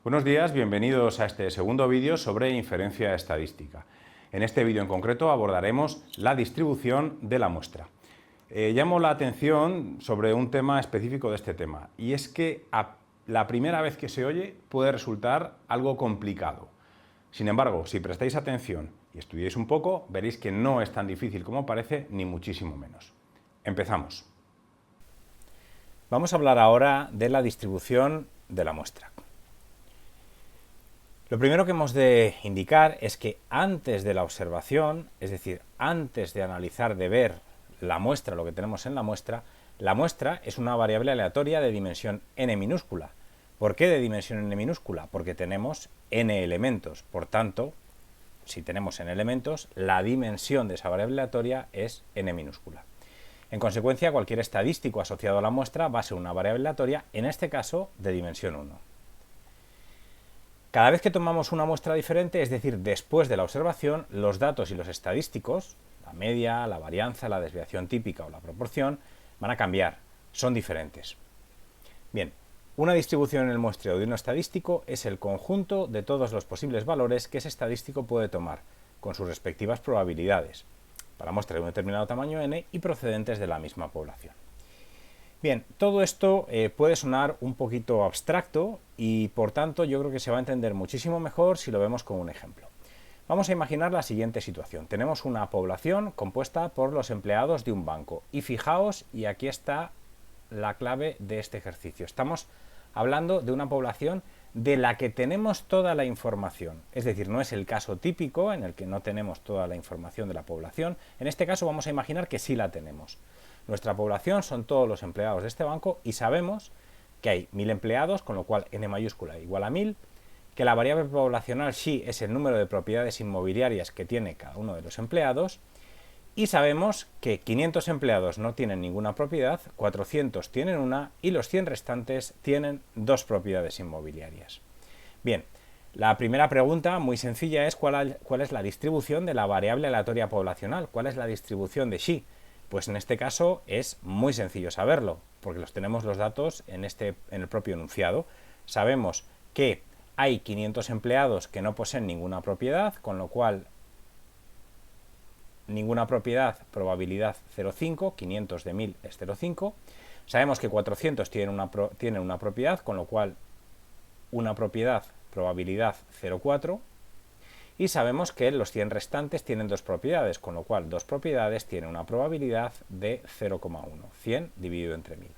Buenos días, bienvenidos a este segundo vídeo sobre inferencia estadística. En este vídeo en concreto abordaremos la distribución de la muestra. Llamo la atención sobre un tema específico de este tema, y es que la primera vez que se oye puede resultar algo complicado. Sin embargo, si prestáis atención y estudiáis un poco, veréis que no es tan difícil como parece, ni muchísimo menos. Empezamos. Vamos a hablar ahora de la distribución de la muestra. Lo primero que hemos de indicar es que antes de la observación, es decir, antes de analizar, de ver la muestra, lo que tenemos en la muestra es una variable aleatoria de dimensión n minúscula. ¿Por qué de dimensión n minúscula? Porque tenemos n elementos. Por tanto, si tenemos n elementos, la dimensión de esa variable aleatoria es n minúscula. En consecuencia, cualquier estadístico asociado a la muestra va a ser una variable aleatoria, en este caso, de dimensión 1. Cada vez que tomamos una muestra diferente, es decir, después de la observación, los datos y los estadísticos, la media, la varianza, la desviación típica o la proporción, van a cambiar, son diferentes. Bien, una distribución en el muestreo de un estadístico es el conjunto de todos los posibles valores que ese estadístico puede tomar, con sus respectivas probabilidades, para muestras de un determinado tamaño n y procedentes de la misma población. Bien, todo esto puede sonar un poquito abstracto y por tanto yo creo que se va a entender muchísimo mejor si lo vemos con un ejemplo. Vamos a imaginar la siguiente situación. Tenemos una población compuesta por los empleados de un banco y fijaos, y aquí está la clave de este ejercicio, estamos hablando de una población de la que tenemos toda la información, es decir, no es el caso típico en el que no tenemos toda la información de la población. En este caso vamos a imaginar que sí la tenemos. Nuestra población son todos los empleados de este banco y sabemos que hay 1000 empleados, con lo cual n mayúscula igual a 1000, que la variable poblacional xi es el número de propiedades inmobiliarias que tiene cada uno de los empleados, y sabemos que 500 empleados no tienen ninguna propiedad, 400 tienen una y los 100 restantes tienen 2 propiedades inmobiliarias. Bien, la primera pregunta, muy sencilla, es ¿cuál es la distribución de la variable aleatoria poblacional? ¿Cuál es la distribución de xi? Pues en este caso es muy sencillo saberlo, porque tenemos los datos en el propio enunciado. Sabemos que hay 500 empleados que no poseen ninguna propiedad, con lo cual ninguna propiedad, probabilidad 0,5, 500 de 1000 es 0,5. Sabemos que 400 tienen una propiedad, con lo cual una propiedad, probabilidad 0,4. Y sabemos que los 100 restantes tienen 2 propiedades, con lo cual 2 propiedades tienen una probabilidad de 0,1, 100 dividido entre 1000.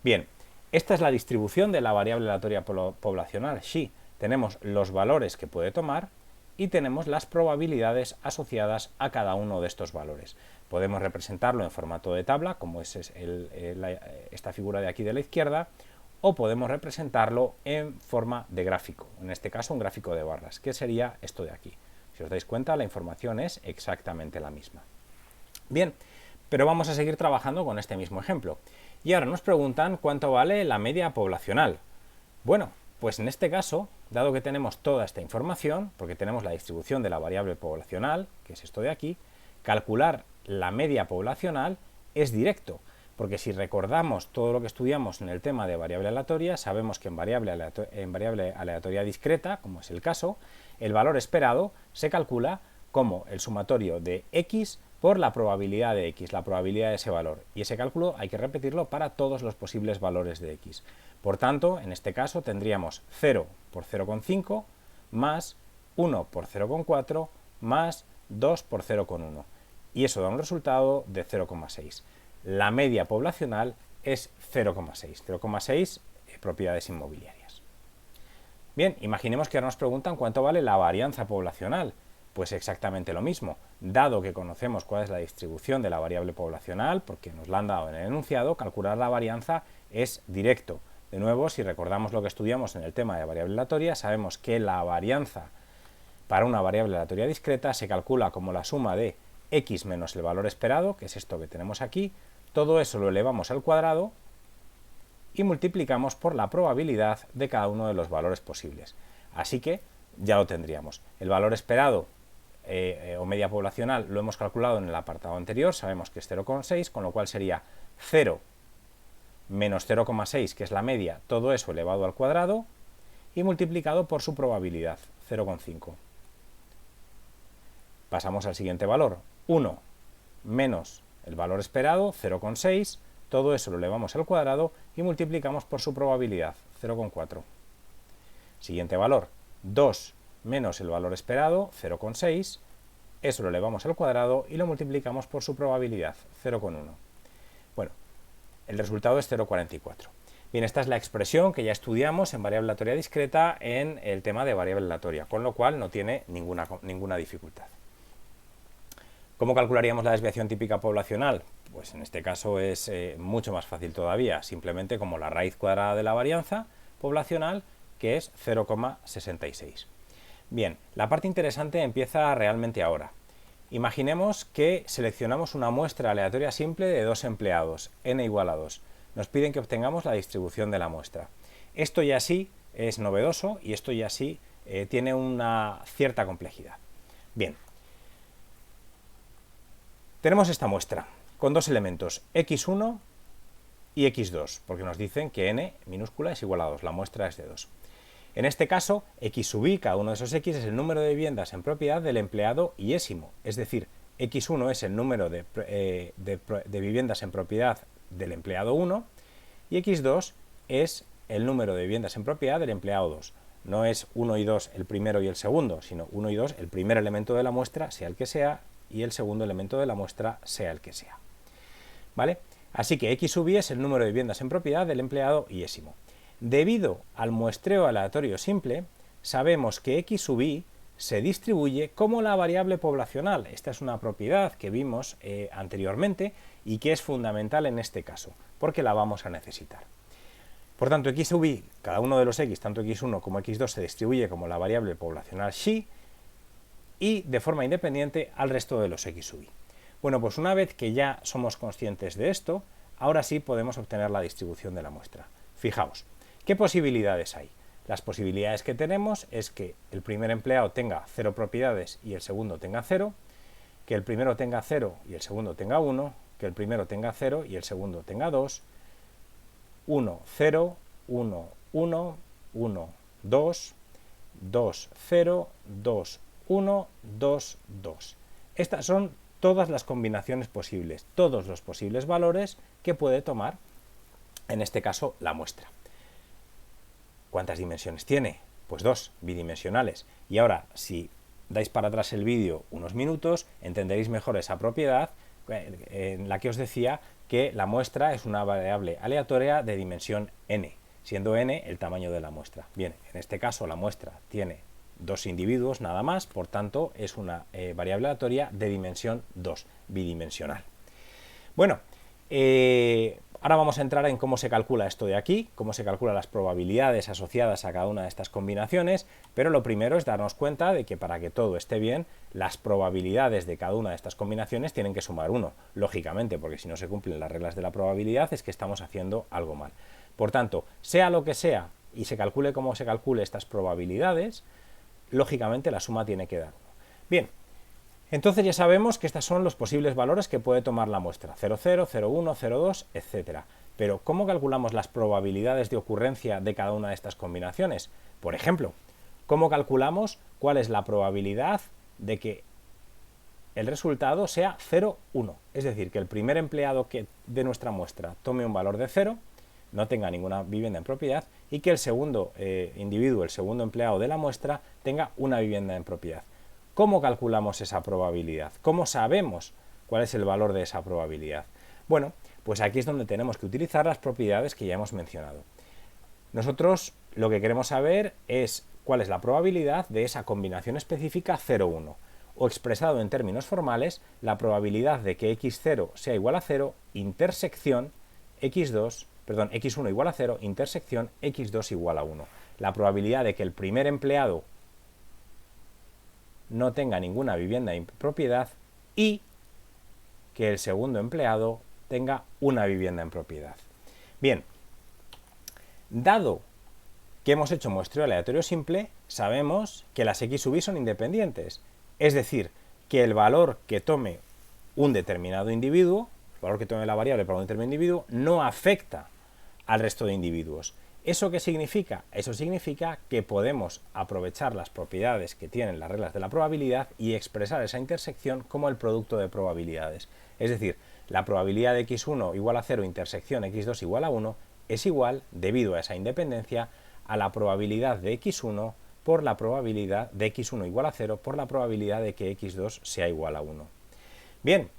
Bien, esta es la distribución de la variable aleatoria poblacional xi. Tenemos los valores que puede tomar y tenemos las probabilidades asociadas a cada uno de estos valores. Podemos representarlo en formato de tabla, como es esta figura de aquí de la izquierda, o podemos representarlo en forma de gráfico, en este caso un gráfico de barras, que sería esto de aquí. Si os dais cuenta, la información es exactamente la misma. Bien, pero vamos a seguir trabajando con este mismo ejemplo. Y ahora nos preguntan cuánto vale la media poblacional. Bueno, pues en este caso, dado que tenemos toda esta información, porque tenemos la distribución de la variable poblacional, que es esto de aquí, calcular la media poblacional es directo. Porque si recordamos todo lo que estudiamos en el tema de variable aleatoria, sabemos que en variable aleatoria discreta, como es el caso, el valor esperado se calcula como el sumatorio de x por la probabilidad de x, la probabilidad de ese valor. Y ese cálculo hay que repetirlo para todos los posibles valores de x. Por tanto, en este caso tendríamos 0 por 0,5 más 1 por 0,4 más 2 por 0,1. Y eso da un resultado de 0,6. La media poblacional es 0,6. 0,6 propiedades inmobiliarias. Bien, imaginemos que ahora nos preguntan cuánto vale la varianza poblacional. Pues exactamente lo mismo. Dado que conocemos cuál es la distribución de la variable poblacional, porque nos la han dado en el enunciado, calcular la varianza es directo. De nuevo, si recordamos lo que estudiamos en el tema de variable aleatoria, sabemos que la varianza para una variable aleatoria discreta se calcula como la suma de x menos el valor esperado, que es esto que tenemos aquí. Todo eso lo elevamos al cuadrado y multiplicamos por la probabilidad de cada uno de los valores posibles. Así que ya lo tendríamos. El valor esperado o media poblacional lo hemos calculado en el apartado anterior, sabemos que es 0,6, con lo cual sería 0 menos 0,6, que es la media, todo eso elevado al cuadrado, y multiplicado por su probabilidad, 0,5. Pasamos al siguiente valor, 1 menos el valor esperado, 0,6, todo eso lo elevamos al cuadrado y multiplicamos por su probabilidad, 0,4. Siguiente valor, 2 menos el valor esperado, 0,6, eso lo elevamos al cuadrado y lo multiplicamos por su probabilidad, 0,1. Bueno, el resultado es 0,44. Bien, esta es la expresión que ya estudiamos en variable aleatoria discreta en el tema de variable aleatoria, con lo cual no tiene ninguna dificultad. ¿Cómo calcularíamos la desviación típica poblacional? Pues en este caso es mucho más fácil todavía, simplemente como la raíz cuadrada de la varianza poblacional, que es 0,66. Bien, la parte interesante empieza realmente ahora. Imaginemos que seleccionamos una muestra aleatoria simple de 2 empleados, n igual a 2. Nos piden que obtengamos la distribución de la muestra. Esto ya sí es novedoso y esto ya sí tiene una cierta complejidad. Bien, tenemos esta muestra con dos elementos, x1 y x2, porque nos dicen que n minúscula es igual a 2, la muestra es de 2. En este caso, x sub i, cada uno de esos x, es el número de viviendas en propiedad del empleado iésimo, es decir, x1 es el número de viviendas en propiedad del empleado 1 y x2 es el número de viviendas en propiedad del empleado 2. No es 1 y 2 el primero y el segundo, sino 1 y 2 el primer elemento de la muestra, sea el que sea, y el segundo elemento de la muestra, sea el que sea. ¿Vale? Así que x sub i es el número de viviendas en propiedad del empleado iésimo. Debido al muestreo aleatorio simple, sabemos que x sub i se distribuye como la variable poblacional. Esta es una propiedad que vimos anteriormente y que es fundamental en este caso, porque la vamos a necesitar. Por tanto, x sub i, cada uno de los x, tanto x1 como x2, se distribuye como la variable poblacional xi y de forma independiente al resto de los x sub i. Bueno, pues una vez que ya somos conscientes de esto, ahora sí podemos obtener la distribución de la muestra. Fijaos, ¿qué posibilidades hay? Las posibilidades que tenemos es que el primer empleado tenga 0 propiedades y el segundo tenga 0, que el primero tenga 0 y el segundo tenga 1, que el primero tenga 0 y el segundo tenga 2, 1, 0, 1, 1, 1, 2, 2, 0, 2, 1, 2, 2. Estas son todas las combinaciones posibles, todos los posibles valores que puede tomar, en este caso, la muestra. ¿Cuántas dimensiones tiene? Pues 2, bidimensionales. Y ahora, si dais para atrás el vídeo unos minutos, entenderéis mejor esa propiedad en la que os decía que la muestra es una variable aleatoria de dimensión n, siendo n el tamaño de la muestra. Bien, en este caso la muestra tiene 2 individuos nada más, por tanto es una variable aleatoria de dimensión 2, bidimensional. Bueno, ahora vamos a entrar en cómo se calcula esto de aquí, cómo se calculan las probabilidades asociadas a cada una de estas combinaciones, pero lo primero es darnos cuenta de que para que todo esté bien, las probabilidades de cada una de estas combinaciones tienen que sumar 1, lógicamente, porque si no se cumplen las reglas de la probabilidad es que estamos haciendo algo mal. Por tanto, sea lo que sea y se calcule como se calcule estas probabilidades, lógicamente la suma tiene que dar 1. Bien, entonces ya sabemos que estos son los posibles valores que puede tomar la muestra, 0,0, 0,1, 0,2, etc. Pero ¿cómo calculamos las probabilidades de ocurrencia de cada una de estas combinaciones? Por ejemplo, ¿cómo calculamos cuál es la probabilidad de que el resultado sea 0,1? Es decir, que el primer empleado de nuestra muestra tome un valor de 0, no tenga ninguna vivienda en propiedad, y que el segundo individuo, el segundo empleado de la muestra, tenga una vivienda en propiedad. ¿Cómo calculamos esa probabilidad? ¿Cómo sabemos cuál es el valor de esa probabilidad? Bueno, pues aquí es donde tenemos que utilizar las propiedades que ya hemos mencionado. Nosotros lo que queremos saber es cuál es la probabilidad de esa combinación específica 0,1, o expresado en términos formales, la probabilidad de que x0 sea igual a 0, intersección x1 igual a 0, intersección x2 igual a 1. La probabilidad de que el primer empleado no tenga ninguna vivienda en propiedad y que el segundo empleado tenga una vivienda en propiedad. Bien, dado que hemos hecho muestreo aleatorio simple, sabemos que las x sub i son independientes, es decir, que el valor que tome un determinado individuo, el valor que tome la variable para un determinado individuo, no afecta al resto de individuos. ¿Eso qué significa? Eso significa que podemos aprovechar las propiedades que tienen las reglas de la probabilidad y expresar esa intersección como el producto de probabilidades. Es decir, la probabilidad de x1 igual a 0 intersección x2 igual a 1 es igual, debido a esa independencia, a la probabilidad de x1 por la probabilidad de x1 igual a 0 por la probabilidad de que x2 sea igual a 1. Bien,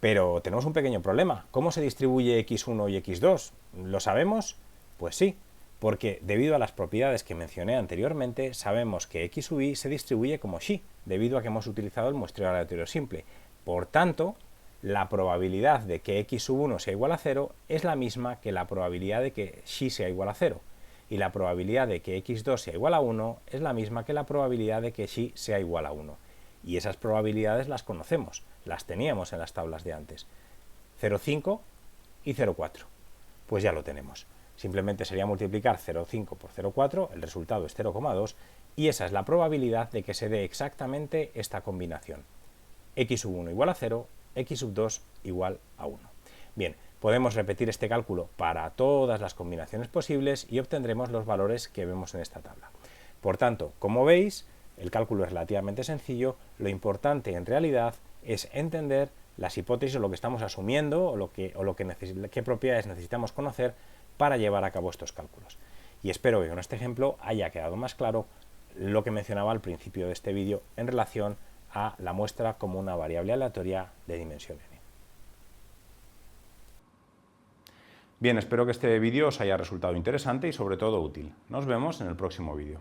pero tenemos un pequeño problema. ¿Cómo se distribuye x1 y x2? ¿Lo sabemos? Pues sí, porque debido a las propiedades que mencioné anteriormente, sabemos que x sub y se distribuye como xi, debido a que hemos utilizado el muestreo aleatorio simple. Por tanto, la probabilidad de que x sub 1 sea igual a 0 es la misma que la probabilidad de que xi sea igual a 0. Y la probabilidad de que x2 sea igual a 1 es la misma que la probabilidad de que xi sea igual a 1. Y esas probabilidades las conocemos, las teníamos en las tablas de antes. 0,5 y 0,4. Pues ya lo tenemos. Simplemente sería multiplicar 0,5 por 0,4, el resultado es 0,2, y esa es la probabilidad de que se dé exactamente esta combinación. X sub 1 igual a 0, x sub 2 igual a 1. Bien, podemos repetir este cálculo para todas las combinaciones posibles y obtendremos los valores que vemos en esta tabla. Por tanto, como veis, el cálculo es relativamente sencillo. Lo importante en realidad es entender las hipótesis o lo que estamos asumiendo o qué propiedades necesitamos conocer para llevar a cabo estos cálculos. Y espero que con este ejemplo haya quedado más claro lo que mencionaba al principio de este vídeo en relación a la muestra como una variable aleatoria de dimensión n. Bien, espero que este vídeo os haya resultado interesante y sobre todo útil. Nos vemos en el próximo vídeo.